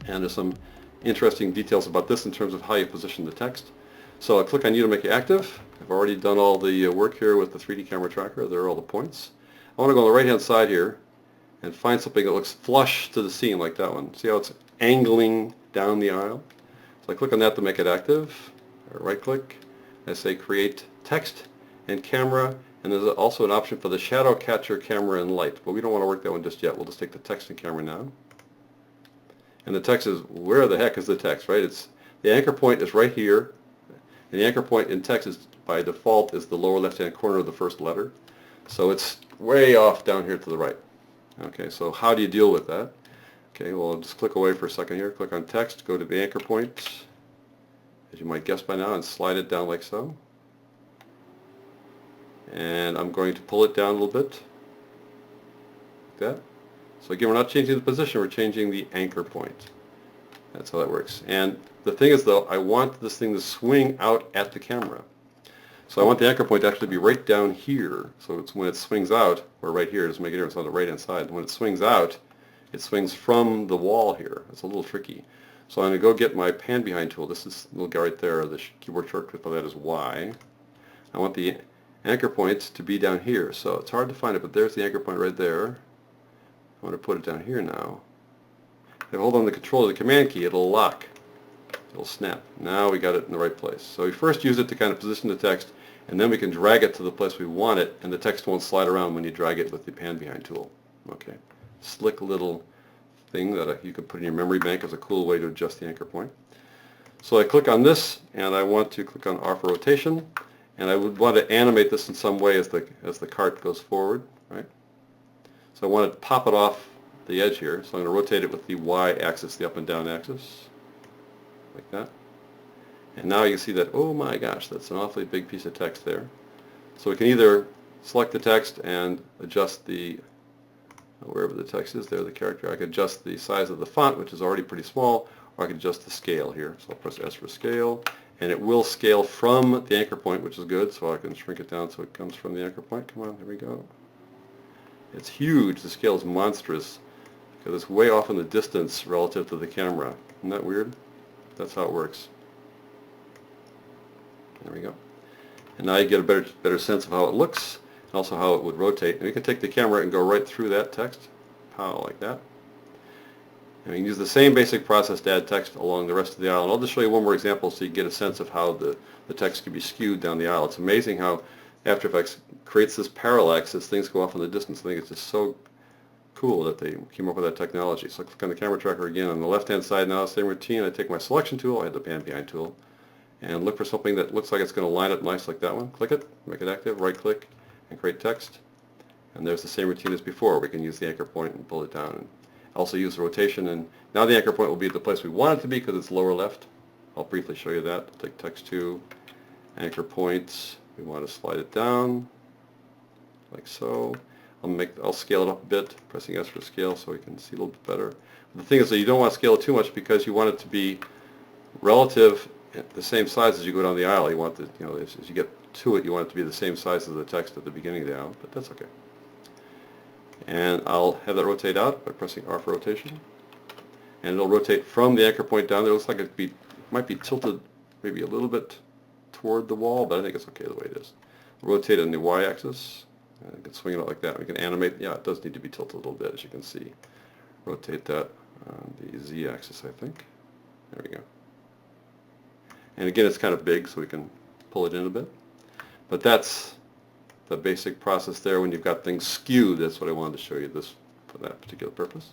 And there's some interesting details about this in terms of how you position the text. So I'll click on You to make it active. I've already done all the work here with the 3D camera tracker. There are all the points. I want to go on the right hand side here and find something that looks flush to the scene like that one. See how it's angling down the aisle? So I click on that to make it active. I right click. I say create text and camera, and there's also an option for the shadow catcher camera and light, but we don't want to work that one just yet. We'll just take the text and camera now. And the text is, where the heck is the text, right? It's the anchor point is right here, and the anchor point in text is by default is the lower left hand corner of the first letter. So it's way off down here to the right. Okay, so how do you deal with that? Okay, well, I'll just click away for a second here, click on text, go to the anchor point, as you might guess by now, and slide it down like so. And I'm going to pull it down a little bit, like that. So again, we're not changing the position, we're changing the anchor point. That's how that works. And the thing is though, I want this thing to swing out at the camera. So I want the anchor point to actually be right down here. So it's when it swings out, or right here, just make it here, it's on the right hand side. When it swings out, it swings from the wall here. It's a little tricky. So I'm going to go get my pan behind tool. This is little guy right there. The keyboard shortcut for that is Y. I want the anchor point to be down here. So it's hard to find it, but there's the anchor point right there. I want to put it down here now. If I hold on the control of the command key, it'll lock. It'll snap. Now we got it in the right place. So we first use it to kind of position the text, and then we can drag it to the place we want it, and the text won't slide around when you drag it with the pan behind tool. Okay. Slick little thing that you can put in your memory bank as a cool way to adjust the anchor point. So I click on this, and I want to click on offer rotation, and I would want to animate this in some way as the cart goes forward, right? So I want to pop it off the edge here, so I'm going to rotate it with the Y axis, the up and down axis, like that. And now you can see that, oh my gosh, that's an awfully big piece of text there. So we can either select the text and adjust the, wherever the text is there, the character, I can adjust the size of the font, which is already pretty small, or I can adjust the scale here. So I'll press S for scale, and it will scale from the anchor point, which is good, so I can shrink it down so it comes from the anchor point. Come on, there we go. It's huge. The scale is monstrous because it's way off in the distance relative to the camera. Isn't that weird? That's how it works. There we go. And now you get a better sense of how it looks and also how it would rotate. And you can take the camera and go right through that text, pow, like that. And we can use the same basic process to add text along the rest of the aisle. And I'll just show you one more example so you get a sense of how the text can be skewed down the aisle. It's amazing how After Effects creates this parallax as things go off in the distance. I think it's just so cool that they came up with that technology. So I click on the camera tracker again. On the left-hand side now, same routine. I take my selection tool, I have the pan behind tool, and look for something that looks like it's going to line up nice like that one. Click it, make it active, right-click, and create text. And there's the same routine as before. We can use the anchor point and pull it down. And also use the rotation. And now the anchor point will be at the place we want it to be because it's lower left. I'll briefly show you that. I'll take text 2, anchor points. We want to slide it down like so. I'll scale it up a bit, pressing S for scale so we can see a little bit better. But the thing is that you don't want to scale it too much because you want it to be relative, the same size as you go down the aisle. You want the, as you get to it, you want it to be the same size as the text at the beginning of the aisle, but that's okay. And I'll have that rotate out by pressing R for rotation. And it'll rotate from the anchor point down there. It looks like it might be tilted maybe a little bit toward the wall, but I think it's okay the way it is. Rotate on the Y-axis. You can swing it out like that. We can animate. Yeah, it does need to be tilted a little bit, as you can see. Rotate that on the Z-axis, I think. There we go. And again, it's kind of big, so we can pull it in a bit. But that's the basic process there when you've got things skewed. That's what I wanted to show you this for that particular purpose.